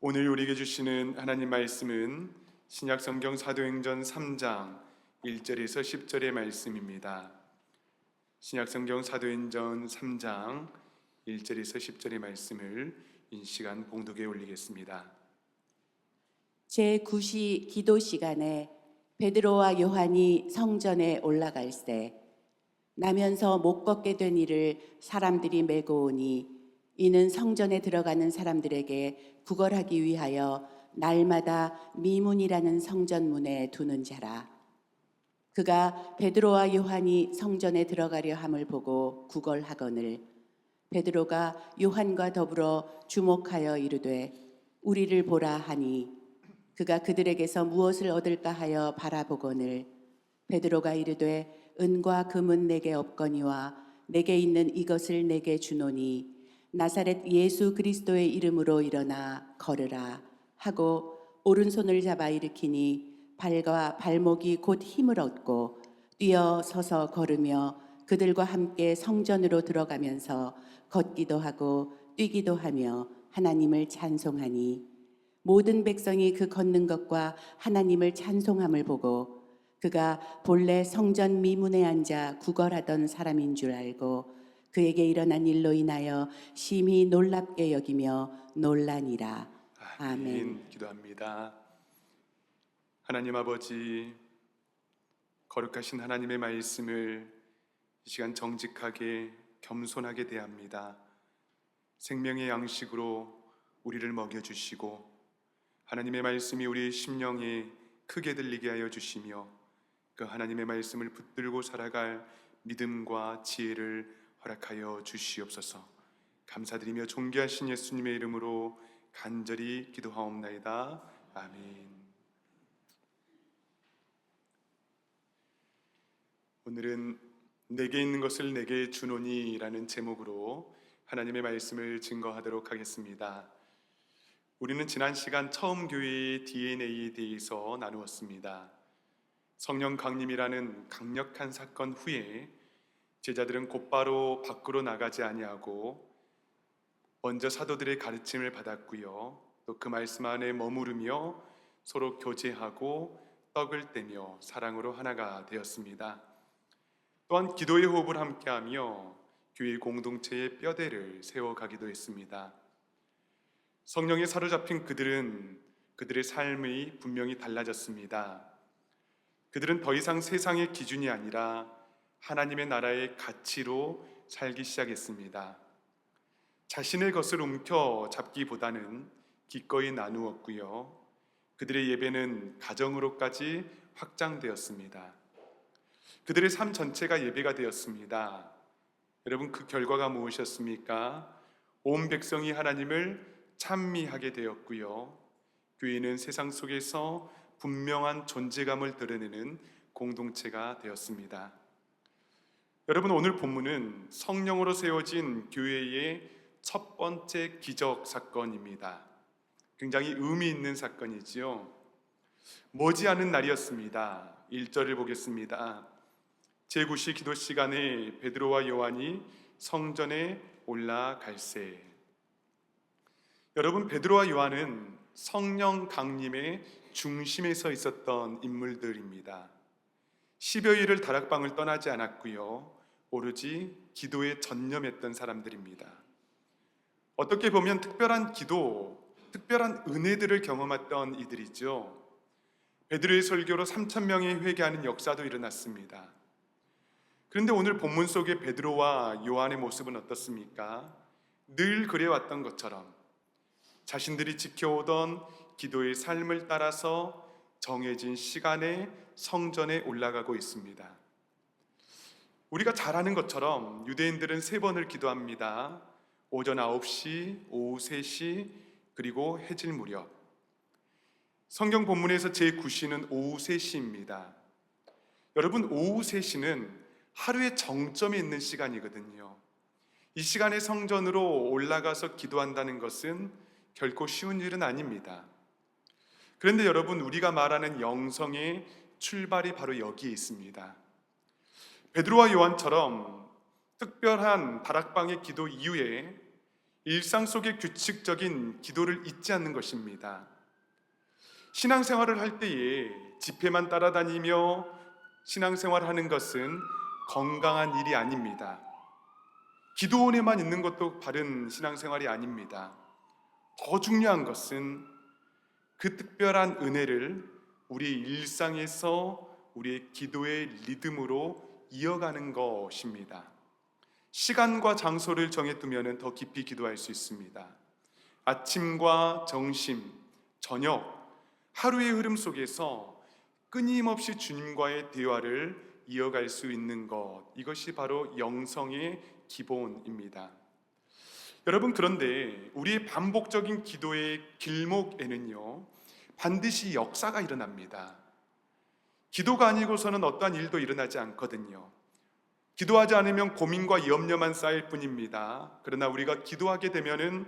오늘 우리에게 주시는 하나님 말씀은 신약성경 사도행전 3장 1절에서 10절의 말씀입니다. 신약성경 사도행전 3장 1절에서 10절의 말씀을 이 시간 봉독에 올리겠습니다. 제9시 기도 시간에 베드로와 요한이 성전에 올라갈새 나면서 못 걷게 된 이를 사람들이 메고 오니 이는 성전에 들어가는 사람들에게 구걸하기 위하여 날마다 미문이라는 성전문에 두는 자라. 그가 베드로와 요한이 성전에 들어가려 함을 보고 구걸하거늘 베드로가 요한과 더불어 주목하여 이르되 우리를 보라 하니 그가 그들에게서 무엇을 얻을까 하여 바라보거늘 베드로가 이르되 은과 금은 내게 없거니와 내게 있는 이것을 내게 주노니 나사렛 예수 그리스도의 이름으로 일어나 걸으라 하고 오른손을 잡아 일으키니 발과 발목이 곧 힘을 얻고 뛰어 서서 걸으며 그들과 함께 성전으로 들어가면서 걷기도 하고 뛰기도 하며 하나님을 찬송하니 모든 백성이 그 걷는 것과 하나님을 찬송함을 보고 그가 본래 성전 미문에 앉아 구걸하던 사람인 줄 알고 그에게 일어난 일로 인하여 심히 놀랍게 여기며 놀라니라. 아멘. 기도합니다. 하나님 아버지, 거룩하신 하나님의 말씀을 이 시간 정직하게 겸손하게 대합니다. 생명의 양식으로 우리를 먹여주시고 하나님의 말씀이 우리 심령에 크게 들리게 하여 주시며 그 하나님의 말씀을 붙들고 살아갈 믿음과 지혜를 허락하여 주시옵소서. 감사드리며 존귀하신 예수님의 이름으로 간절히 기도하옵나이다. 아멘. 오늘은 내게 있는 것을 내게 주노니 라는 제목으로 하나님의 말씀을 증거하도록 하겠습니다. 우리는 지난 시간 처음 교회의 DNA에 대해서 나누었습니다. 성령 강림이라는 강력한 사건 후에 제자들은 곧바로 밖으로 나가지 아니하고 먼저 사도들의 가르침을 받았고요. 또 그 말씀 안에 머무르며 서로 교제하고 떡을 떼며 사랑으로 하나가 되었습니다. 또한 기도의 호흡을 함께하며 교회 공동체의 뼈대를 세워가기도 했습니다. 성령에 사로잡힌 그들은 그들의 삶이 분명히 달라졌습니다. 그들은 더 이상 세상의 기준이 아니라 하나님의 나라의 가치로 살기 시작했습니다. 자신의 것을 움켜 잡기보다는 기꺼이 나누었고요. 그들의 예배는 가정으로까지 확장되었습니다. 그들의 삶 전체가 예배가 되었습니다. 여러분, 그 결과가 무엇이었습니까? 온 백성이 하나님을 찬미하게 되었고요. 교회는 세상 속에서 분명한 존재감을 드러내는 공동체가 되었습니다. 여러분, 오늘 본문은 성령으로 세워진 교회의 첫 번째 기적 사건입니다. 굉장히 의미 있는 사건이지요. 머지않은 날이었습니다. 1절을 보겠습니다. 제9시 기도 시간에 베드로와 요한이 성전에 올라갈새. 여러분, 베드로와 요한은 성령 강림의 중심에 서 있었던 인물들입니다. 10여일을 다락방을 떠나지 않았고요. 오로지 기도에 전념했던 사람들입니다. 어떻게 보면 특별한 기도, 특별한 은혜들을 경험했던 이들이죠. 베드로의 설교로 3,000명이 회개하는 역사도 일어났습니다. 그런데 오늘 본문 속의 베드로와 요한의 모습은 어떻습니까? 늘 그래왔던 것처럼 자신들이 지켜오던 기도의 삶을 따라서 정해진 시간에 성전에 올라가고 있습니다. 우리가 잘 아는 것처럼 유대인들은 3번을 기도합니다. 오전 9시, 오후 3시, 그리고 해질 무렵. 성경 본문에서 제9시는 오후 3시입니다. 여러분, 오후 3시는 하루의 정점에 있는 시간이거든요. 이 시간에 성전으로 올라가서 기도한다는 것은 결코 쉬운 일은 아닙니다. 그런데 여러분, 우리가 말하는 영성의 출발이 바로 여기에 있습니다. 베드로와 요한처럼 특별한 다락방의 기도 이후에 일상 속의 규칙적인 기도를 잊지 않는 것입니다. 신앙생활을 할 때에 집회만 따라다니며 신앙생활하는 것은 건강한 일이 아닙니다. 기도원에만 있는 것도 바른 신앙생활이 아닙니다. 더 중요한 것은 그 특별한 은혜를 우리의 일상에서 우리의 기도의 리듬으로 이어가는 것입니다. 시간과 장소를 정해두면 더 깊이 기도할 수 있습니다. 아침과 점심, 저녁, 하루의 흐름 속에서 끊임없이 주님과의 대화를 이어갈 수 있는 것, 이것이 바로 영성의 기본입니다. 여러분, 그런데 우리의 반복적인 기도의 길목에는요, 반드시 역사가 일어납니다. 기도가 아니고서는 어떠한 일도 일어나지 않거든요. 기도하지 않으면 고민과 염려만 쌓일 뿐입니다. 그러나 우리가 기도하게 되면은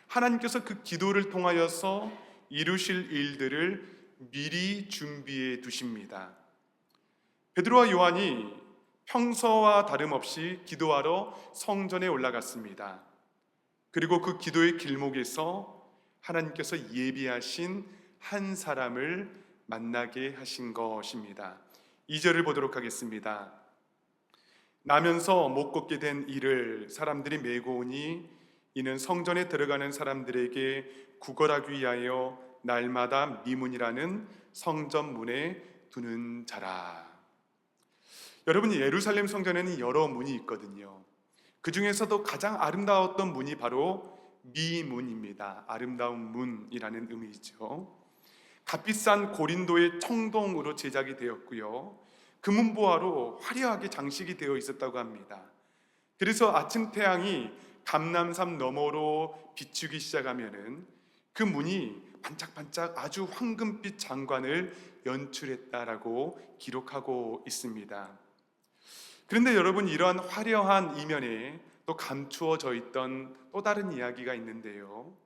하나님께서 그 기도를 통하여서 이루실 일들을 미리 준비해 두십니다. 베드로와 요한이 평소와 다름없이 기도하러 성전에 올라갔습니다. 그리고 그 기도의 길목에서 하나님께서 예비하신 한 사람을 만나게 하신 것입니다. 2절을 보도록 하겠습니다. 나면서 못 걷게 된 이를 사람들이 메고 오니 이는 성전에 들어가는 사람들에게 구걸하기 위하여 날마다 미문이라는 성전 문에 두는 자라. 여러분, 예루살렘 성전에는 여러 문이 있거든요. 그 중에서도 가장 아름다웠던 문이 바로 미문입니다. 아름다운 문이라는 의미죠. 값비싼 고린도의 청동으로 제작이 되었고요, 금은보화로 화려하게 장식이 되어 있었다고 합니다. 그래서 아침 태양이 감람산 너머로 비추기 시작하면은 그 문이 반짝반짝 아주 황금빛 장관을 연출했다라고 기록하고 있습니다. 그런데 여러분, 이러한 화려한 이면에 또 감추어져 있던 또 다른 이야기가 있는데요.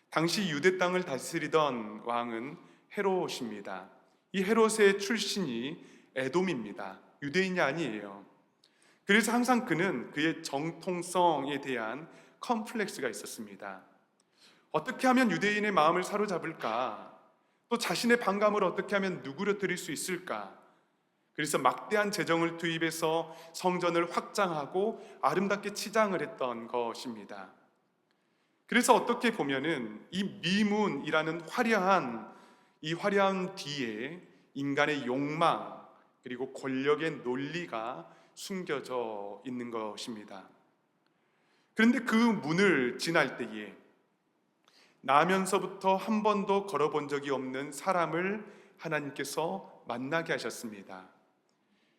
당시 유대 땅을 다스리던 왕은 헤롯입니다. 이 헤롯의 출신이 에돔입니다. 유대인이 아니에요. 그래서 항상 그는 그의 정통성에 대한 컴플렉스가 있었습니다. 어떻게 하면 유대인의 마음을 사로잡을까? 또 자신의 반감을 어떻게 하면 누그러뜨릴 수 있을까? 그래서 막대한 재정을 투입해서 성전을 확장하고 아름답게 치장을 했던 것입니다. 그래서 어떻게 보면은 이 미문이라는 화려한 뒤에 인간의 욕망 그리고 권력의 논리가 숨겨져 있는 것입니다. 그런데 그 문을 지날 때에 나면서부터 한 번도 걸어본 적이 없는 사람을 하나님께서 만나게 하셨습니다.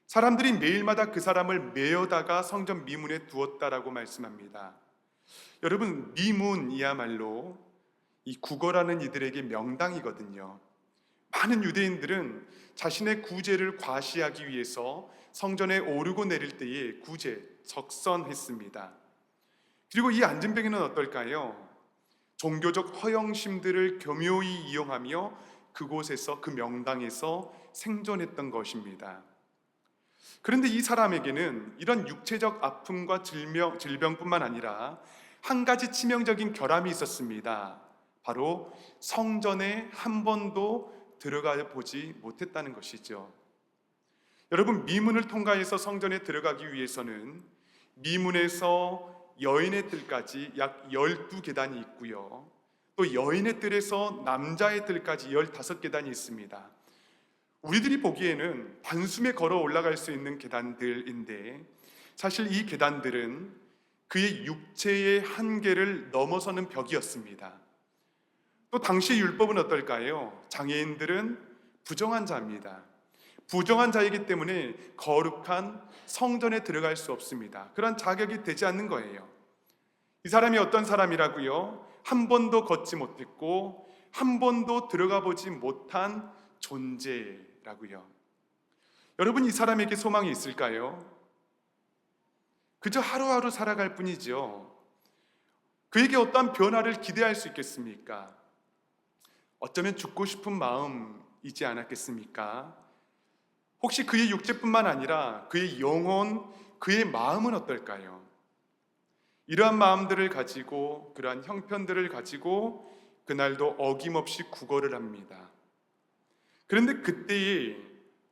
사람들이 매일마다 그 사람을 메어다가 성전 미문에 두었다라고 말씀합니다. 여러분, 미문이야말로 이 구걸하는 이들에게 명당이거든요. 많은 유대인들은 자신의 구제를 과시하기 위해서 성전에 오르고 내릴 때에 적선했습니다. 그리고 이 앉은뱅이는 어떨까요? 종교적 허영심들을 교묘히 이용하며 그곳에서, 그 명당에서 생존했던 것입니다. 그런데 이 사람에게는 이런 육체적 아픔과 질병뿐만 아니라 한 가지 치명적인 결함이 있었습니다. 바로 성전에 한 번도 들어가 보지 못했다는 것이죠. 여러분, 미문을 통과해서 성전에 들어가기 위해서는 미문에서 여인의 뜰까지 약 12계단이 있고요, 또 여인의 뜰에서 남자의 뜰까지 15계단이 있습니다. 우리들이 보기에는 단숨에 걸어 올라갈 수 있는 계단들인데 사실 이 계단들은 그의 육체의 한계를 넘어서는 벽이었습니다. 또 당시 율법은 어떨까요? 장애인들은 부정한 자입니다. 부정한 자이기 때문에 거룩한 성전에 들어갈 수 없습니다. 그런 자격이 되지 않는 거예요. 이 사람이 어떤 사람이라고요? 한 번도 걷지 못했고 한 번도 들어가 보지 못한 존재라고요. 여러분, 이 사람에게 소망이 있을까요? 그저 하루하루 살아갈 뿐이죠. 그에게 어떠한 변화를 기대할 수 있겠습니까? 어쩌면 죽고 싶은 마음이지 않았겠습니까? 혹시 그의 육체뿐만 아니라 그의 영혼, 그의 마음은 어떨까요? 이러한 마음들을 가지고, 그러한 형편들을 가지고 그날도 어김없이 구걸을 합니다. 그런데 그때에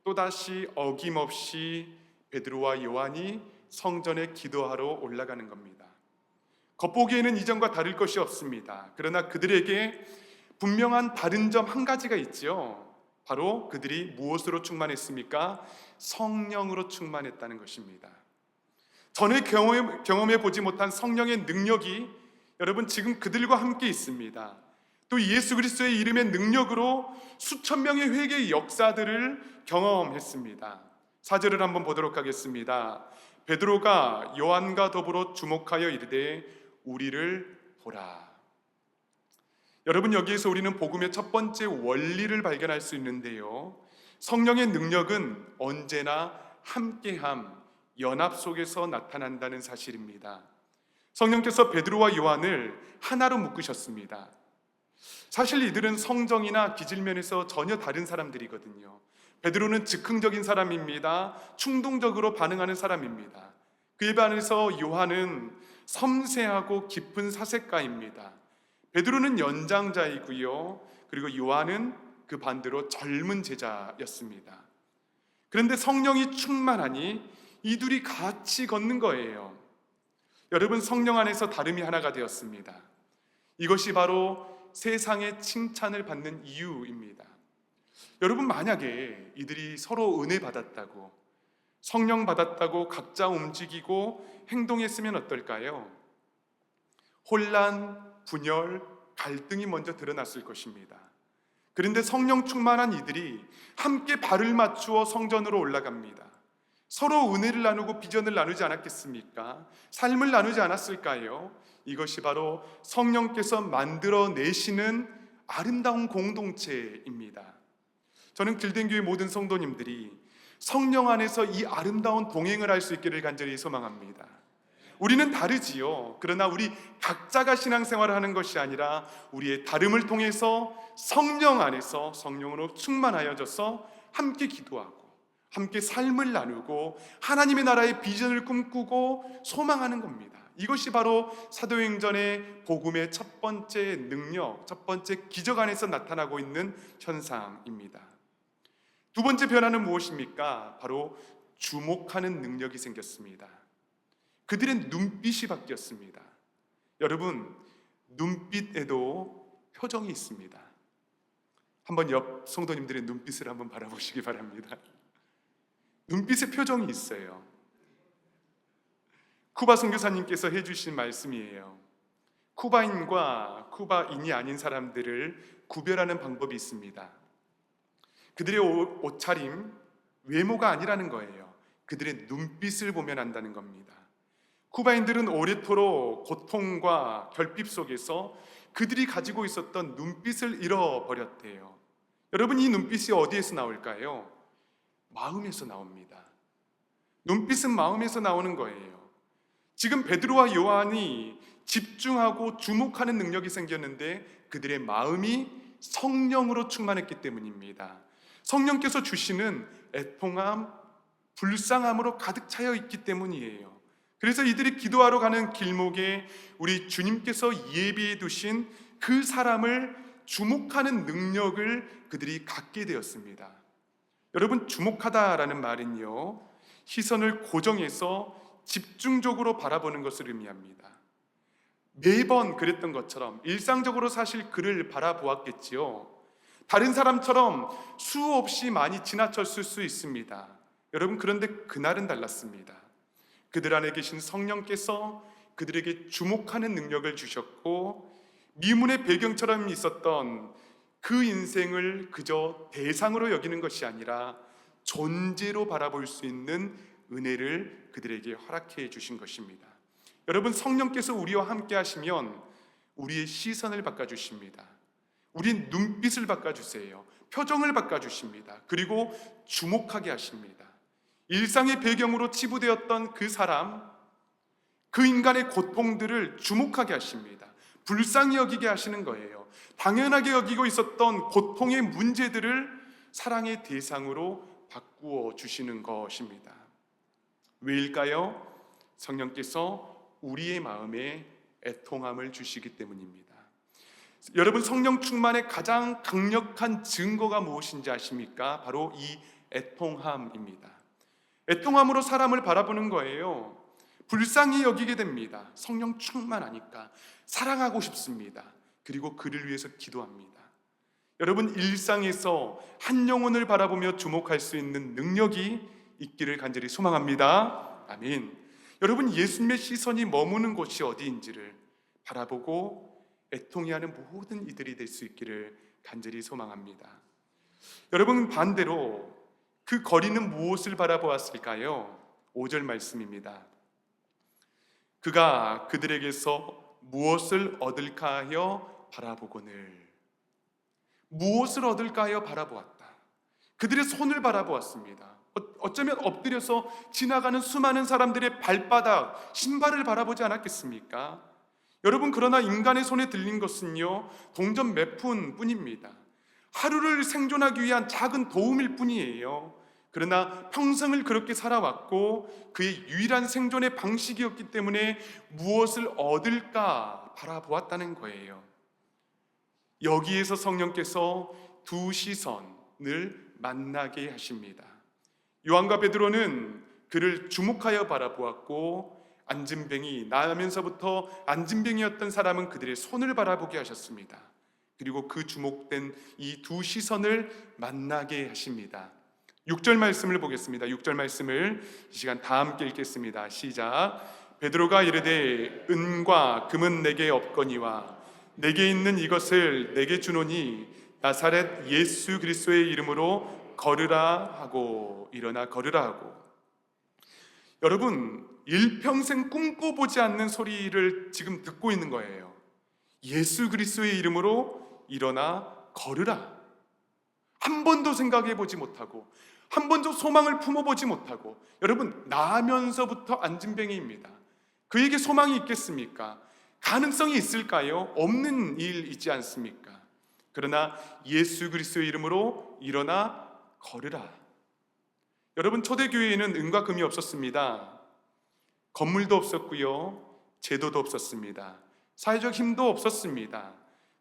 또다시 어김없이 베드로와 요한이 성전에 기도하러 올라가는 겁니다. 겉보기에는 이전과 다를 것이 없습니다. 그러나 그들에게 분명한 다른 점 한 가지가 있지요. 바로 그들이 무엇으로 충만했습니까? 성령으로 충만했다는 것입니다. 전에 경험해 보지 못한 성령의 능력이 여러분 지금 그들과 함께 있습니다. 또 예수 그리스도의 이름의 능력으로 수천 명의 회개의 역사들을 경험했습니다. 4절을 한번 보도록 하겠습니다. 베드로가 요한과 더불어 주목하여 이르되 우리를 보라. 여러분, 여기에서 우리는 복음의 첫 번째 원리를 발견할 수 있는데요, 성령의 능력은 언제나 함께함, 연합 속에서 나타난다는 사실입니다. 성령께서 베드로와 요한을 하나로 묶으셨습니다. 사실 이들은 성정이나 기질면에서 전혀 다른 사람들이거든요. 베드로는 즉흥적인 사람입니다. 충동적으로 반응하는 사람입니다. 그에 반해서 요한은 섬세하고 깊은 사색가입니다. 베드로는 연장자이고요, 그리고 요한은 그 반대로 젊은 제자였습니다. 그런데 성령이 충만하니 이 둘이 같이 걷는 거예요. 여러분, 성령 안에서 다름이 하나가 되었습니다. 이것이 바로 세상의 칭찬을 받는 이유입니다. 여러분, 만약에 이들이 서로 은혜 받았다고, 성령 받았다고 각자 움직이고 행동했으면 어떨까요? 혼란, 분열, 갈등이 먼저 드러났을 것입니다. 그런데 성령 충만한 이들이 함께 발을 맞추어 성전으로 올라갑니다. 서로 은혜를 나누고 비전을 나누지 않았겠습니까? 삶을 나누지 않았을까요? 이것이 바로 성령께서 만들어내시는 아름다운 공동체입니다. 저는 길든교회 모든 성도님들이 성령 안에서 이 아름다운 동행을 할 수 있기를 간절히 소망합니다. 우리는 다르지요. 그러나 우리 각자가 신앙생활을 하는 것이 아니라 우리의 다름을 통해서 성령 안에서 성령으로 충만하여져서 함께 기도하고 함께 삶을 나누고 하나님의 나라의 비전을 꿈꾸고 소망하는 겁니다. 이것이 바로 사도행전의 복음의 첫 번째 능력, 첫 번째 기적 안에서 나타나고 있는 현상입니다. 두 번째 변화는 무엇입니까? 바로 주목하는 능력이 생겼습니다. 그들의 눈빛이 바뀌었습니다. 여러분, 눈빛에도 표정이 있습니다. 한번 옆 성도님들의 눈빛을 한번 바라보시기 바랍니다. 눈빛에 표정이 있어요. 쿠바 선교사님께서 해주신 말씀이에요. 쿠바인과 쿠바인이 아닌 사람들을 구별하는 방법이 있습니다. 그들의 옷차림, 외모가 아니라는 거예요. 그들의 눈빛을 보면 안다는 겁니다. 쿠바인들은 오래도록 고통과 결핍 속에서 그들이 가지고 있었던 눈빛을 잃어버렸대요. 여러분, 이 눈빛이 어디에서 나올까요? 마음에서 나옵니다. 눈빛은 마음에서 나오는 거예요. 지금 베드로와 요한이 집중하고 주목하는 능력이 생겼는데 그들의 마음이 성령으로 충만했기 때문입니다. 성령께서 주시는 애통함, 불쌍함으로 가득 차여 있기 때문이에요. 그래서 이들이 기도하러 가는 길목에 우리 주님께서 예비해 두신 그 사람을 주목하는 능력을 그들이 갖게 되었습니다. 여러분, 주목하다라는 말은요, 시선을 고정해서 집중적으로 바라보는 것을 의미합니다. 매번 그랬던 것처럼 일상적으로 사실 그를 바라보았겠지요. 다른 사람처럼 수없이 많이 지나쳤을 수 있습니다. 여러분, 그런데 그날은 달랐습니다. 그들 안에 계신 성령께서 그들에게 주목하는 능력을 주셨고, 미문의 배경처럼 있었던 그 인생을 그저 대상으로 여기는 것이 아니라 존재로 바라볼 수 있는 은혜를 그들에게 허락해 주신 것입니다. 여러분, 성령께서 우리와 함께 하시면 우리의 시선을 바꿔주십니다. 우리의 눈빛을 바꿔주세요. 표정을 바꿔주십니다. 그리고 주목하게 하십니다. 일상의 배경으로 치부되었던 그 사람, 그 인간의 고통들을 주목하게 하십니다. 불쌍히 여기게 하시는 거예요. 당연하게 여기고 있었던 고통의 문제들을 사랑의 대상으로 바꾸어 주시는 것입니다. 왜일까요? 성령께서 우리의 마음에 애통함을 주시기 때문입니다. 여러분, 성령 충만의 가장 강력한 증거가 무엇인지 아십니까? 바로 이 애통함입니다. 애통함으로 사람을 바라보는 거예요. 불쌍히 여기게 됩니다. 성령 충만하니까 사랑하고 싶습니다. 그리고 그를 위해서 기도합니다. 여러분, 일상에서 한 영혼을 바라보며 주목할 수 있는 능력이 있기를 간절히 소망합니다. 아멘. 여러분, 예수님의 시선이 머무는 곳이 어디인지를 바라보고 애통해하는 모든 이들이 될 수 있기를 간절히 소망합니다. 여러분, 반대로 그 거리는 무엇을 바라보았을까요? 5절 말씀입니다. 그가 그들에게서 무엇을 얻을까 하여 바라보거늘. 무엇을 얻을까 하여 바라보았다. 그들의 손을 바라보았습니다. 어쩌면 엎드려서 지나가는 수많은 사람들의 발바닥, 신발을 바라보지 않았겠습니까? 여러분, 그러나 인간의 손에 들린 것은요, 동전 몇 푼 뿐입니다. 하루를 생존하기 위한 작은 도움일 뿐이에요. 그러나 평생을 그렇게 살아왔고 그의 유일한 생존의 방식이었기 때문에 무엇을 얻을까 바라보았다는 거예요. 여기에서 성령께서 두 시선을 만나게 하십니다. 요한과 베드로는 그를 주목하여 바라보았고, 안진뱅이, 나면서부터 안진뱅이였던 사람은 그들의 손을 바라보게 하셨습니다. 그리고 그 주목된 이 두 시선을 만나게 하십니다. 6절 말씀을 보겠습니다. 6절 말씀을 이 시간 다 함께 읽겠습니다. 시작. 베드로가 이르되 은과 금은 내게 없거니와 내게 있는 이것을 내게 주노니 나사렛 예수 그리스도의 이름으로 걸으라 하고, 일어나 걸으라 하고. 여러분, 일평생 꿈꿔보지 않는 소리를 지금 듣고 있는 거예요. 예수 그리스도의 이름으로 일어나 걸으라. 한 번도 생각해보지 못하고, 한 번도 소망을 품어보지 못하고, 여러분, 나면서부터 안진뱅이입니다. 그에게 소망이 있겠습니까? 가능성이 있을까요? 없는 일이지 않습니까? 그러나 예수 그리스도의 이름으로 일어나 걸으라. 여러분, 초대교회에는 은과 금이 없었습니다. 건물도 없었고요, 제도도 없었습니다. 사회적 힘도 없었습니다.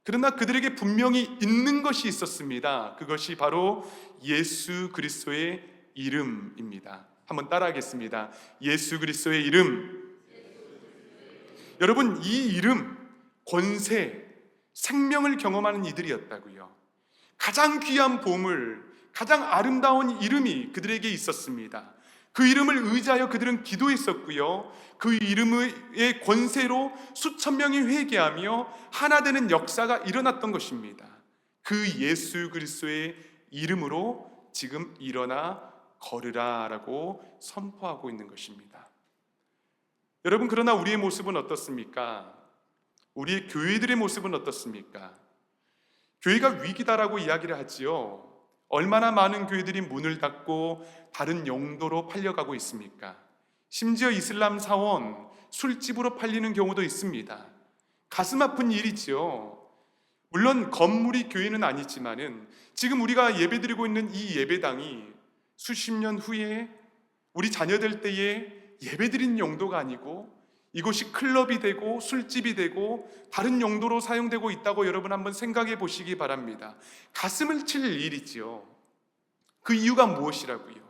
그러나 그들에게 분명히 있는 것이 있었습니다. 그것이 바로 예수 그리스도의 이름입니다. 한번 따라하겠습니다. 예수 그리스도의 이름. 여러분, 이 이름, 권세, 생명을 경험하는 이들이었다고요. 가장 귀한 보물, 가장 아름다운 이름이 그들에게 있었습니다. 그 이름을 의지하여 그들은 기도했었고요, 그 이름의 권세로 수천 명이 회개하며 하나 되는 역사가 일어났던 것입니다. 그 예수 그리스도의 이름으로 지금 일어나 걸으라 라고 선포하고 있는 것입니다. 여러분, 그러나 우리의 모습은 어떻습니까? 우리의 교회들의 모습은 어떻습니까? 교회가 위기다라고 이야기를 하지요. 얼마나 많은 교회들이 문을 닫고 다른 용도로 팔려가고 있습니까? 심지어 이슬람 사원, 술집으로 팔리는 경우도 있습니다. 가슴 아픈 일이지요. 물론 건물이 교회는 아니지만은 지금 우리가 예배드리고 있는 이 예배당이 수십 년 후에 우리 자녀들 때에 예배드린 용도가 아니고 이곳이 클럽이 되고 술집이 되고 다른 용도로 사용되고 있다고 여러분 한번 생각해 보시기 바랍니다. 가슴을 칠 일이지요. 그 이유가 무엇이라고요?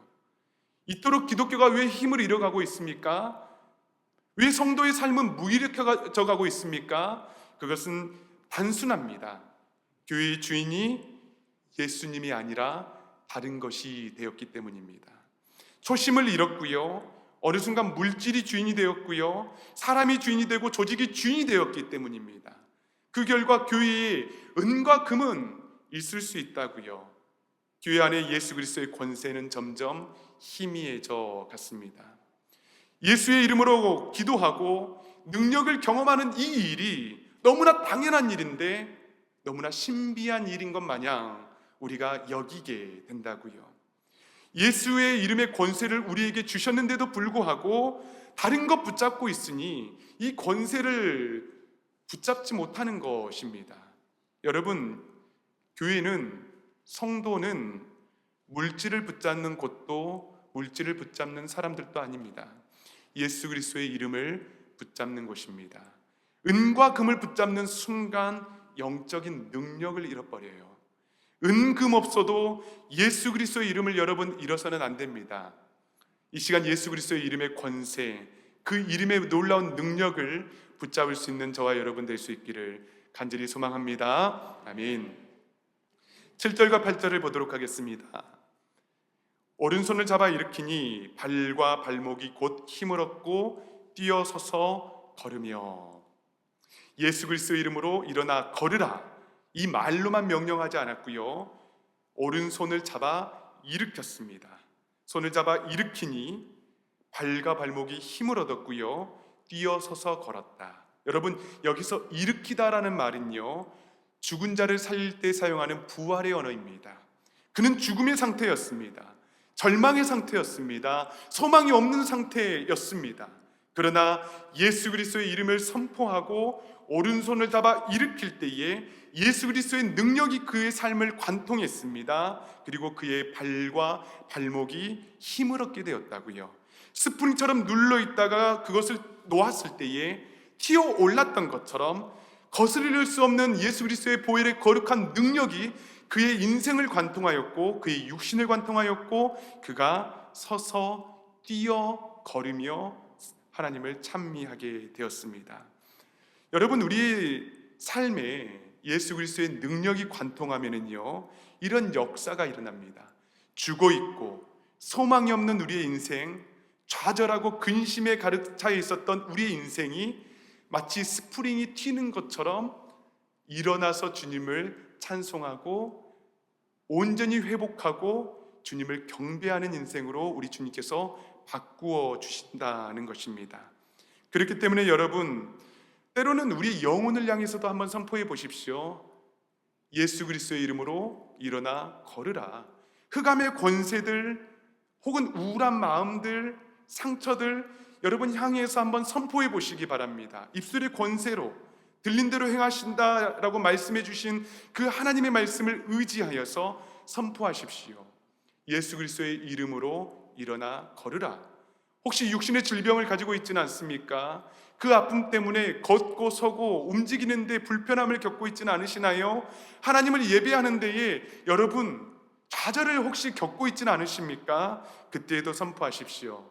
이토록 기독교가 왜 힘을 잃어가고 있습니까? 왜 성도의 삶은 무기력해져 가고 있습니까? 그것은 단순합니다. 교회의 주인이 예수님이 아니라 다른 것이 되었기 때문입니다. 초심을 잃었고요, 어느 순간 물질이 주인이 되었고요, 사람이 주인이 되고 조직이 주인이 되었기 때문입니다. 그 결과 교회에 은과 금은 있을 수 있다고요. 교회 안에 예수 그리스도의 권세는 점점 희미해져 갔습니다. 예수의 이름으로 기도하고 능력을 경험하는 이 일이 너무나 당연한 일인데 너무나 신비한 일인 것 마냥 우리가 여기게 된다고요. 예수의 이름의 권세를 우리에게 주셨는데도 불구하고 다른 것 붙잡고 있으니 이 권세를 붙잡지 못하는 것입니다. 여러분, 교회는, 성도는 물질을 붙잡는 곳도 물질을 붙잡는 사람들도 아닙니다. 예수 그리스도의 이름을 붙잡는 곳입니다. 은과 금을 붙잡는 순간 영적인 능력을 잃어버려요. 은, 금 없어도 예수 그리스도의 이름을 여러분 잃어서는 안 됩니다. 이 시간 예수 그리스도의 이름의 권세, 그 이름의 놀라운 능력을 붙잡을 수 있는 저와 여러분 될 수 있기를 간절히 소망합니다. 아멘. 7절과 8절을 보도록 하겠습니다. 오른손을 잡아 일으키니 발과 발목이 곧 힘을 얻고 뛰어서서 걸으며. 예수 그리스도의 이름으로 일어나 걸으라, 이 말로만 명령하지 않았고요, 오른손을 잡아 일으켰습니다. 손을 잡아 일으키니 발과 발목이 힘을 얻었고요, 뛰어서서 걸었다. 여러분, 여기서 일으키다라는 말은요, 죽은 자를 살릴 때 사용하는 부활의 언어입니다. 그는 죽음의 상태였습니다. 절망의 상태였습니다. 소망이 없는 상태였습니다. 그러나 예수 그리스도의 이름을 선포하고 오른손을 잡아 일으킬 때에 예수 그리스도의 능력이 그의 삶을 관통했습니다. 그리고 그의 발과 발목이 힘을 얻게 되었다고요. 스프링처럼 눌러있다가 그것을 놓았을 때에 튀어 올랐던 것처럼 거스릴 수 없는 예수 그리스도의 보혈의 거룩한 능력이 그의 인생을 관통하였고 그의 육신을 관통하였고 그가 서서 뛰어 걸으며 하나님을 찬미하게 되었습니다. 여러분, 우리의 삶에 예수 그리스도의 능력이 관통하면은요, 이런 역사가 일어납니다. 죽어 있고 소망이 없는 우리의 인생, 좌절하고 근심에 가득 차 있었던 우리의 인생이 마치 스프링이 튀는 것처럼 일어나서 주님을 찬송하고 온전히 회복하고 주님을 경배하는 인생으로 우리 주님께서 바꾸어 주신다는 것입니다. 그렇기 때문에 여러분, 때로는 우리 영혼을 향해서도 한번 선포해 보십시오. 예수 그리스도의 이름으로 일어나 걸으라. 흑암의 권세들 혹은 우울한 마음들, 상처들 여러분 향해서 한번 선포해 보시기 바랍니다. 입술의 권세로 들린 대로 행하신다라고 말씀해 주신 그 하나님의 말씀을 의지하여서 선포하십시오. 예수 그리스도의 이름으로 일어나 걸으라. 혹시 육신의 질병을 가지고 있지는 않습니까? 그 아픔 때문에 걷고 서고 움직이는데 불편함을 겪고 있지는 않으시나요? 하나님을 예배하는 데에 여러분 좌절을 혹시 겪고 있지는 않으십니까? 그때에도 선포하십시오.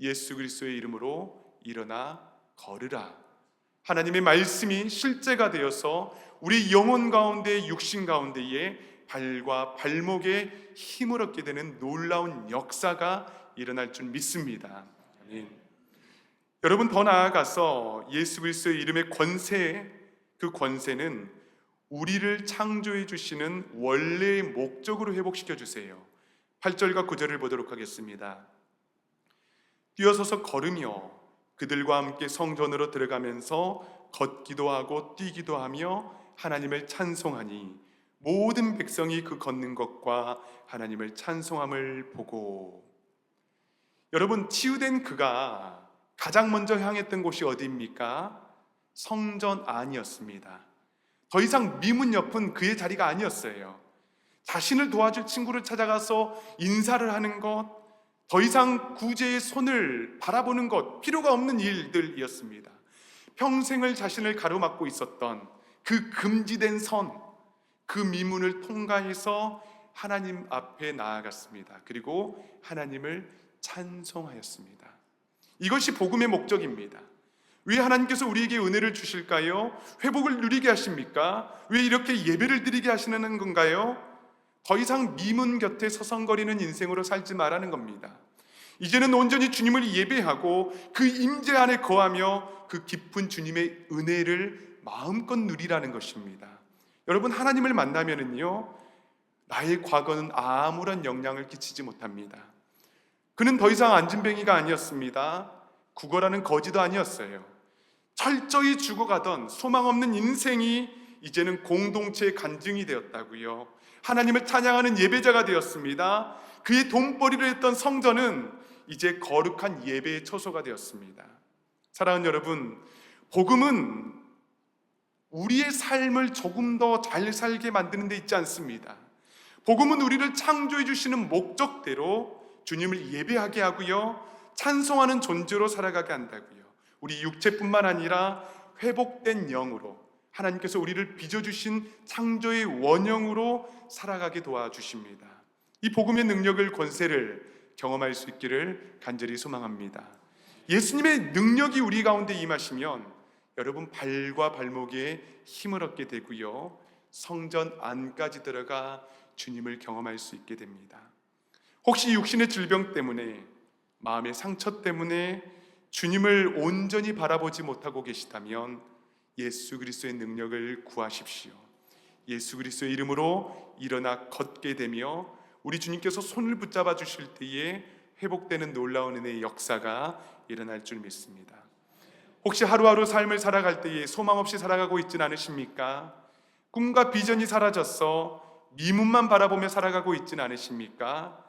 예수 그리스도의 이름으로 일어나 걸으라. 하나님의 말씀이 실제가 되어서 우리 영혼 가운데, 육신 가운데에 발과 발목에 힘을 얻게 되는 놀라운 역사가 일어날 줄 믿습니다. 아멘. 여러분, 더 나아가서 예수 그리스도의 이름의 권세, 그 권세는 우리를 창조해 주시는 원래의 목적으로 회복시켜 주세요. 8절과 9절을 보도록 하겠습니다. 뛰어서서 걸으며 그들과 함께 성전으로 들어가면서 걷기도 하고 뛰기도 하며 하나님을 찬송하니 모든 백성이 그 걷는 것과 하나님을 찬송함을 보고. 여러분, 치유된 그가 가장 먼저 향했던 곳이 어디입니까? 성전 안이었습니다. 더 이상 미문 옆은 그의 자리가 아니었어요. 자신을 도와줄 친구를 찾아가서 인사를 하는 것, 더 이상 구제의 손을 바라보는 것, 필요가 없는 일들이었습니다. 평생을 자신을 가로막고 있었던 그 금지된 선, 그 미문을 통과해서 하나님 앞에 나아갔습니다. 그리고 하나님을 찬송하였습니다. 이것이 복음의 목적입니다. 왜 하나님께서 우리에게 은혜를 주실까요? 회복을 누리게 하십니까? 왜 이렇게 예배를 드리게 하시는 건가요? 더 이상 미문 곁에 서성거리는 인생으로 살지 말라는 겁니다. 이제는 온전히 주님을 예배하고 그 임재 안에 거하며 그 깊은 주님의 은혜를 마음껏 누리라는 것입니다. 여러분, 하나님을 만나면은요, 나의 과거는 아무런 영향을 끼치지 못합니다. 그는 더 이상 안진뱅이가 아니었습니다. 구걸하는 거지도 아니었어요. 철저히 죽어가던 소망 없는 인생이 이제는 공동체의 간증이 되었다고요. 하나님을 찬양하는 예배자가 되었습니다. 그의 돈벌이를 했던 성전은 이제 거룩한 예배의 처소가 되었습니다. 사랑하는 여러분, 복음은 우리의 삶을 조금 더 잘 살게 만드는 데 있지 않습니다. 복음은 우리를 창조해 주시는 목적대로 주님을 예배하게 하고요, 찬송하는 존재로 살아가게 한다고요. 우리 육체뿐만 아니라 회복된 영으로 하나님께서 우리를 빚어주신 창조의 원형으로 살아가게 도와주십니다. 이 복음의 능력을, 권세를 경험할 수 있기를 간절히 소망합니다. 예수님의 능력이 우리 가운데 임하시면 여러분 발과 발목에 힘을 얻게 되고요, 성전 안까지 들어가 주님을 경험할 수 있게 됩니다. 혹시 육신의 질병 때문에, 마음의 상처 때문에 주님을 온전히 바라보지 못하고 계시다면 예수 그리스도의 능력을 구하십시오. 예수 그리스도의 이름으로 일어나 걷게 되며 우리 주님께서 손을 붙잡아 주실 때에 회복되는 놀라운 은혜의 역사가 일어날 줄 믿습니다. 혹시 하루하루 삶을 살아갈 때에 소망 없이 살아가고 있지는 않으십니까? 꿈과 비전이 사라졌어 미문만 바라보며 살아가고 있지는 않으십니까?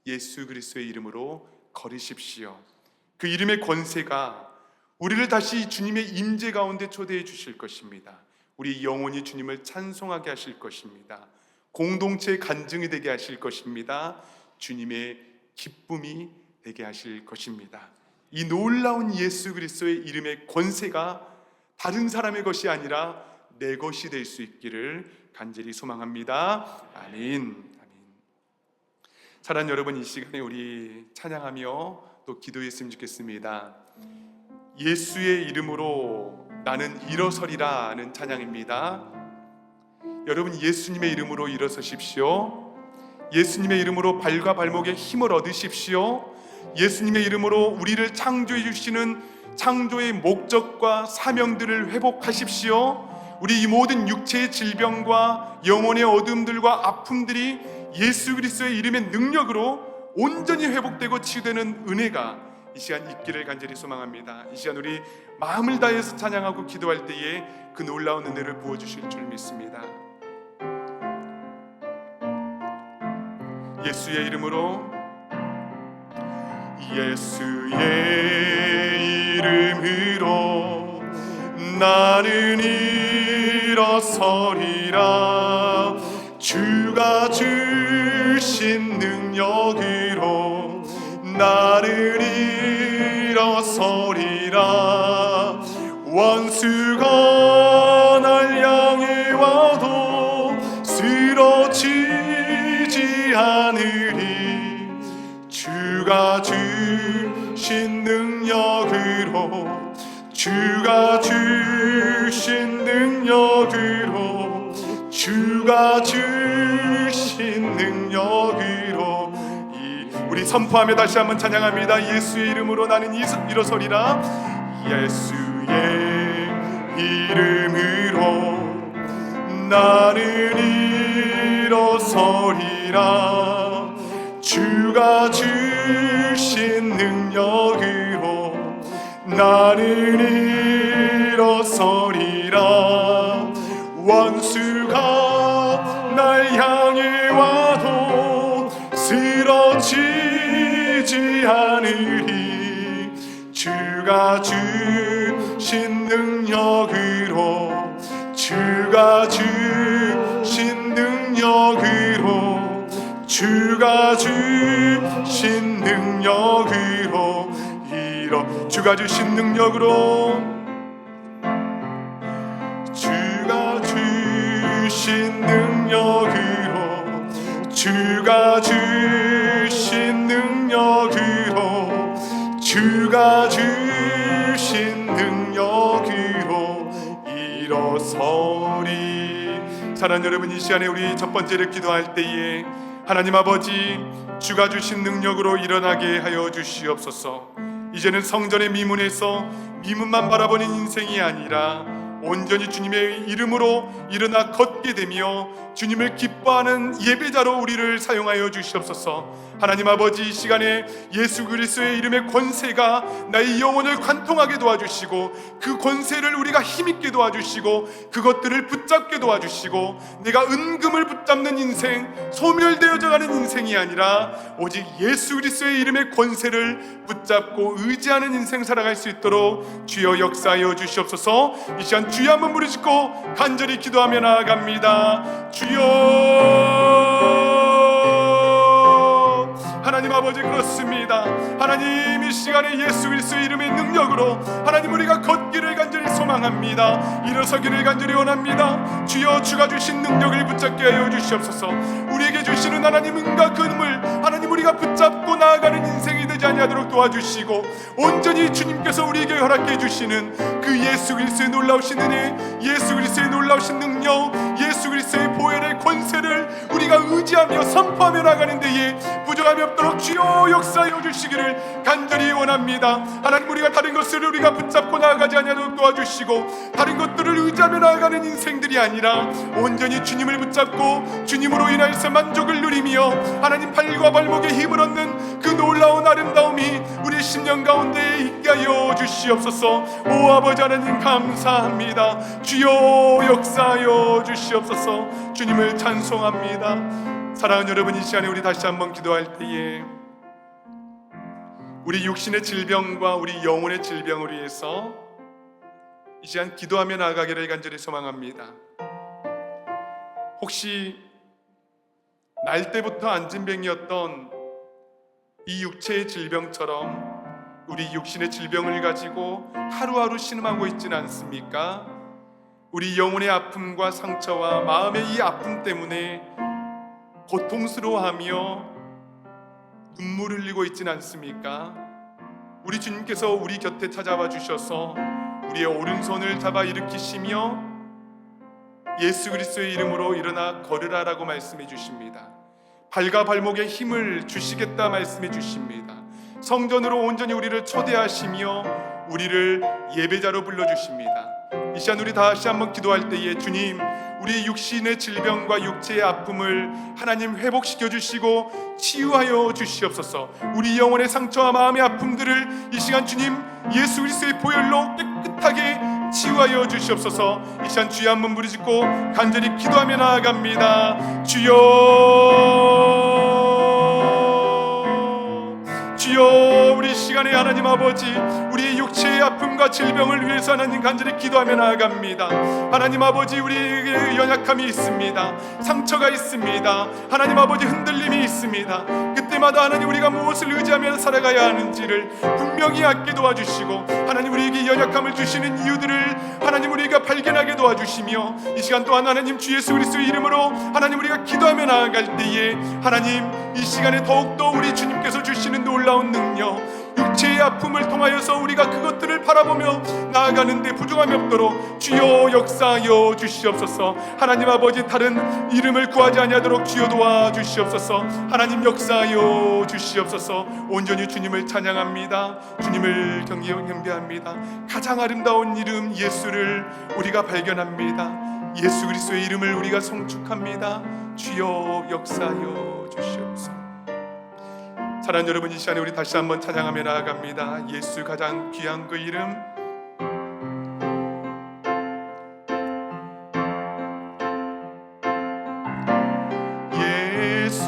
예수 그리스도의 이름으로 걸으십시오. 그 이름의 권세가 우리를 다시 주님의 임재 가운데 초대해 주실 것입니다. 우리 영혼이 주님을 찬송하게 하실 것입니다. 공동체의 간증이 되게 하실 것입니다. 주님의 기쁨이 되게 하실 것입니다. 이 놀라운 예수 그리스도의 이름의 권세가 다른 사람의 것이 아니라 내 것이 될 수 있기를 간절히 소망합니다. 아멘. 사랑하는 여러분, 이 시간에 우리 찬양하며 또 기도했으면 좋겠습니다. 예수의 이름으로 나는 일어서리라는 찬양입니다. 여러분, 예수님의 이름으로 일어서십시오. 예수님의 이름으로 발과 발목에 힘을 얻으십시오. 예수님의 이름으로 우리를 창조해 주시는 창조의 목적과 사명들을 회복하십시오. 우리 이 모든 육체의 질병과 영혼의 어둠들과 아픔들이 예수 그리스도의 이름의 능력으로 온전히 회복되고 치유되는 은혜가 이 시간 있기를 간절히 소망합니다. 이 시간 우리 마음을 다해서 찬양하고 기도할 때에 그 놀라운 은혜를 부어주실 줄 믿습니다. 예수의 이름으로, 예수의 이름으로 나는 일어서리라. 주가 주신 능력으로 나는 일어서리라. 원수가 날 향해 와도 쓰러지지 않으리. 주가 주신 능력으로, 주가 주신 능력으로, 주가 주신 능력으로 우리 선포하며 다시 한번 찬양합니다. 예수의 이름으로 나는 일어서리라. 예수의 이름으로 나는 일어서리라. 주가 주신 능력으로 나는 일어서리라. 원수가 날 향해 와도 쓰러지지 않으리. 주가 주신 능력으로, 주가 주신 능력으로, 주가 주신 능력으로 주가 주신 능력으로, 주가 주신 능력으로, 주가 주신 능력으로, 주가 주신 능력으로 일어서리. 사랑하는 여러분, 이 시간에 우리 첫 번째를 기도할 때에 하나님 아버지, 주가 주신 능력으로 일어나게 하여 주시옵소서. 이제는 성전의 미문에서 미문만 바라보는 인생이 아니라 온전히 주님의 이름으로 일어나 걷게 되며 주님을 기뻐하는 예배자로 우리를 사용하여 주시옵소서. 하나님 아버지, 이 시간에 예수 그리스도의 이름의 권세가 나의 영혼을 관통하게 도와주시고 그 권세를 우리가 힘있게 도와주시고 그것들을 붙잡게 도와주시고 내가 은금을 붙잡는 인생, 소멸되어져 가는 인생이 아니라 오직 예수 그리스도의 이름의 권세를 붙잡고 의지하는 인생 살아갈 수 있도록 주여 역사하여 주시옵소서. 이 시간 주여 한번 부르짖고 간절히 기도하며 나아갑니다. 주여, 하나님 아버지 그렇습니다. 하나님 이 시간에 예수 그리스도의 이름의 능력으로 하나님 우리가 걷기를 간절히 소망합니다. 일어서기를 간절히 원합니다. 주여 주가 주신 능력을 붙잡게 하여 주시옵소서. 우리에게 주시는 하나님 은과 금을 하나님 우리가 붙잡고 나아가는 인생이 되지 아니하도록 도와주시고 온전히 주님께서 우리에게 허락해 주시는 그 예수 그리스도의 놀라우신 은혜, 예수 그리스도의 놀라우신 능력, 예수 그리스도의 보혈의 권세를 우리가 의지하며 선포하며 나가는 데에 부족함이 없도록 주여 역사하여 주시기를 간절히 원합니다. 하나님 우리가 다른 것을 우리가 붙잡고 나아가지 아니하도록 도와주시고 다른 것들을 의지하며 나아가는 인생들이 아니라 온전히 주님을 붙잡고 주님으로 인하여서 만족을 누리며 하나님 팔과 발목에 힘을 얻는 그 놀라운 아름다움이 우리 심령 가운데 있게 하여 주시옵소서. 오 아버지 하나님 감사합니다. 주여 역사하여 주시옵소서. 주님을 찬송합니다. 사랑하는 여러분, 이 시간에 우리 다시 한번 기도할 때에 우리 육신의 질병과 우리 영혼의 질병을 위해서 이 시간 기도하며 나아가기를 간절히 소망합니다. 혹시 날 때부터 안진병이었던 이 육체의 질병처럼 우리 육신의 질병을 가지고 하루하루 신음하고 있지는 않습니까? 우리 영혼의 아픔과 상처와 마음의 이 아픔 때문에 고통스러워하며 눈물을 흘리고 있지는 않습니까? 우리 주님께서 우리 곁에 찾아와 주셔서 우리의 오른손을 잡아 일으키시며 예수 그리스도의 이름으로 일어나 걸으라라고 말씀해 주십니다. 발과 발목에 힘을 주시겠다 말씀해 주십니다. 성전으로 온전히 우리를 초대하시며 우리를 예배자로 불러주십니다. 이 시간 우리 다시 한번 기도할 때에 주님, 우리 육신의 질병과 육체의 아픔을 하나님 회복시켜 주시고 치유하여 주시옵소서. 우리 영혼의 상처와 마음의 아픔들을 이 시간 주님 예수 그리스도의 보혈로 깨끗하게 치유하여 주시옵소서. 이 시간 주여 한번 부르짖고 간절히 기도하며 나아갑니다. 주여 우리 시간에 하나님 아버지 우리의 육체의 아픔과 질병을 위해서 하나님 간절히 기도하며 나아갑니다. 하나님 아버지 우리에게 연약함이 있습니다. 상처가 있습니다. 하나님 아버지 흔들림이 있습니다. 그때마다 하나님 우리가 무엇을 의지하며 살아가야 하는지를 분명히 알게 도와주시고 하나님 우리에게 연약함을 주시는 이유들을 하나님 우리가 발견하게 도와주시며 이 시간 또한 하나님 주 예수 그리스도의 이름으로 하나님 우리가 기도하며 나아갈 때에 하나님 이 시간에 더욱더 우리 주님께서 주시는 놀라운 능력, 육체의 아픔을 통하여서 우리가 그것들을 바라보며 나아가는데 부족함이 없도록 주여 역사하여 주시옵소서. 하나님 아버지 다른 이름을 구하지 아니하도록 주여 도와주시옵소서. 하나님 역사하여 주시옵소서. 온전히 주님을 찬양합니다. 주님을 경배합니다. 가장 아름다운 이름 예수를 우리가 발견합니다. 예수 그리스도의 이름을 우리가 송축합니다. 주여 역사하여 주시옵소서. 사랑하는 여러분, 이 시간에 우리 다시 한번 찬양하며 나아갑니다. 예수 가장 귀한 그 이름, 예수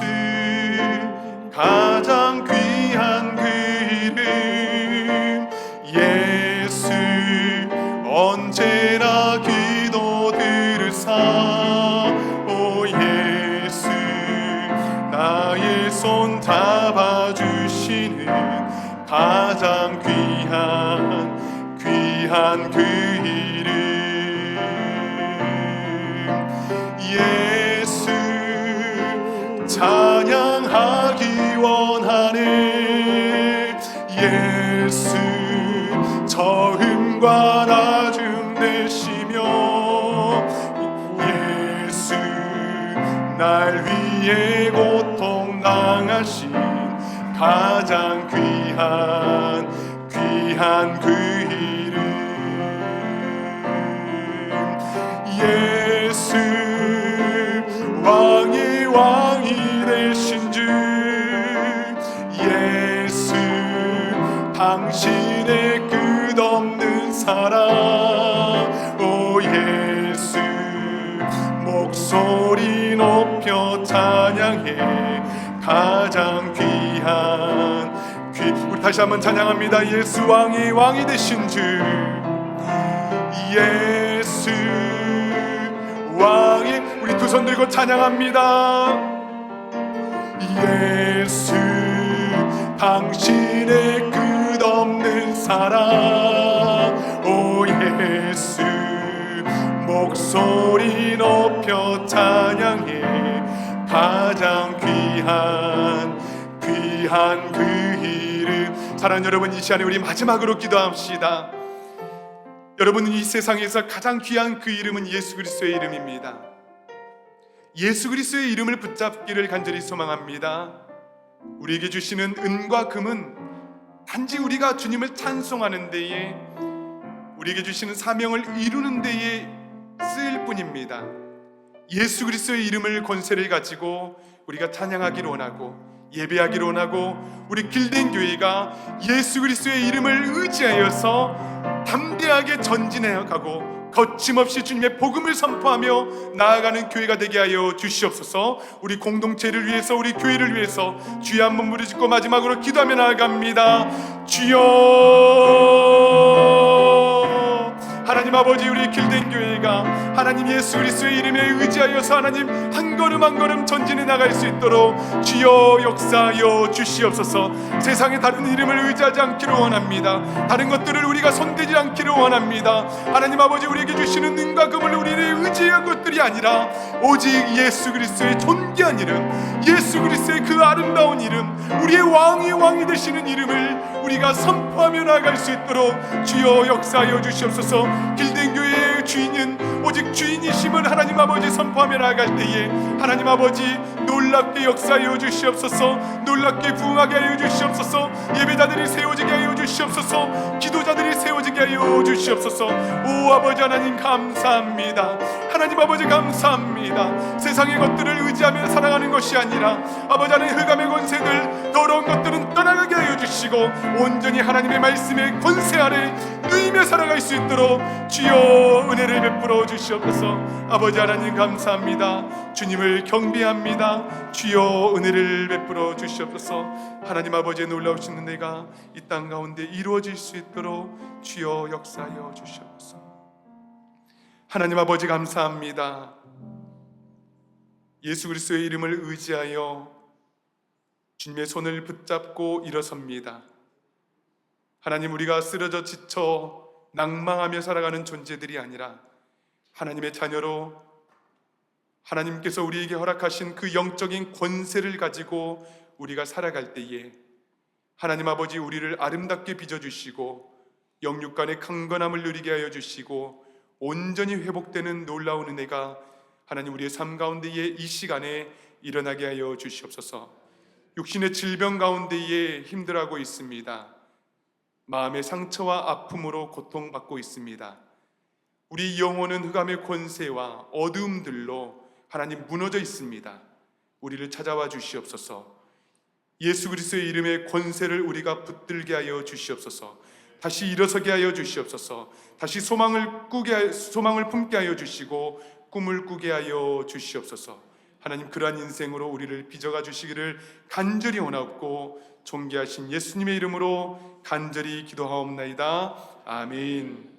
가장 귀한 그 이름, 예수 언제나 기도 들으사. 오 예수 나의 손 잡아주시는 가장 귀한 그 이름, 예수 찬양하기 원하네. 예수 처음과 나중 되시며 예수 날 위해 고통 당하신 가장 귀한 그 이름, 예수 왕의 왕이 되신 주, 예수 당신의 끝없는 사랑. 오 예수 목소리 높여 찬양해 가장 귀한 우리 다시 한번 찬양합니다. 예수 왕이 되신 주, 예수 왕이, 우리 두 손 들고 찬양합니다. 예수 당신의 끝없는 사랑 오 예수 목소리 높여 찬양해 가장 귀한 그 이름. 사랑하는 여러분, 이 시간에 우리 마지막으로 기도합시다. 여러분, 이 세상에서 가장 귀한 그 이름은 예수 그리스도의 이름입니다. 예수 그리스도의 이름을 붙잡기를 간절히 소망합니다. 우리에게 주시는 은과 금은 단지 우리가 주님을 찬송하는 데에, 우리에게 주시는 사명을 이루는 데에 쓰일 뿐입니다. 예수 그리스도의 이름을 권세를 가지고 우리가 찬양하기를 원하고 예배하기를 원하고, 우리 길된 교회가 예수 그리스도의 이름을 의지하여서 담대하게 전진해 가고 거침없이 주님의 복음을 선포하며 나아가는 교회가 되게 하여 주시옵소서. 우리 공동체를 위해서, 우리 교회를 위해서 주여 한번 부르짖고 마지막으로 기도하며 나아갑니다. 주여, 하나님 아버지, 우리 길된 교회가 하나님 예수 그리스도의 이름에 의지하여서 하나님 한 걸음 한 걸음 전진해 나갈 수 있도록 주여 역사하여 주시옵소서. 세상에 다른 이름을 의지하지 않기를 원합니다. 다른 것들을 우리가 손대지 않기를 원합니다. 하나님 아버지, 우리에게 주시는 은과 금을 우리를 의지한 것들이 아니라 오직 예수 그리스도의 존귀한 이름, 예수 그리스도의 그 아름다운 이름, 우리의 왕이 왕이 되시는 이름을 우리가 선포하며 나아갈 수 있도록 주여 역사하여 주시옵소서. 길든 교회의 주인은 오직 주인이심을 하나님 아버지 선포하며 나아갈 때에 하나님 아버지 놀랍게 역사하여 주시옵소서. 놀랍게 부흥하게 하여 주시옵소서. 예배자들이 세워지게 하여 주시옵소서. 기도자들이 세워지게 하여 주시옵소서. 오 아버지 하나님 감사합니다. 하나님 아버지 감사합니다. 세상의 것들을 의지하며 살아가는 것이 아니라 아버지 하나님 흑암의 권세들 더러운 것들은 떠나가게 하여 주시고 온전히 하나님의 말씀의 권세 아래 누이며 살아갈 수 있도록 주여 은혜를 베풀어 주시옵소서. 아버지 하나님 감사합니다. 주님을 경배합니다. 주여 은혜를 베풀어 주시옵소서. 하나님 아버지의 놀라우신 은혜가 이 땅 가운데 이루어질 수 있도록 주여 역사하여 주시옵소서. 하나님 아버지 감사합니다. 예수 그리스도의 이름을 의지하여 주님의 손을 붙잡고 일어섭니다. 하나님, 우리가 쓰러져 지쳐 낭망하며 살아가는 존재들이 아니라 하나님의 자녀로 하나님께서 우리에게 허락하신 그 영적인 권세를 가지고 우리가 살아갈 때에 하나님 아버지 우리를 아름답게 빚어주시고 영육 간의 강건함을 누리게 하여 주시고 온전히 회복되는 놀라운 은혜가 하나님 우리의 삶 가운데에 이 시간에 일어나게 하여 주시옵소서. 육신의 질병 가운데에 힘들어하고 있습니다. 마음의 상처와 아픔으로 고통받고 있습니다. 우리 영혼은 흑암의 권세와 어두움들로 하나님 무너져 있습니다. 우리를 찾아와 주시옵소서. 예수 그리스도의 이름의 권세를 우리가 붙들게 하여 주시옵소서. 다시 일어서게 하여 주시옵소서. 다시 소망을 품게 하여 주시고 꿈을 꾸게 하여 주시옵소서. 하나님, 그러한 인생으로 우리를 빚어가 주시기를 간절히 원하옵고 존귀하신 예수님의 이름으로 간절히 기도하옵나이다. 아멘.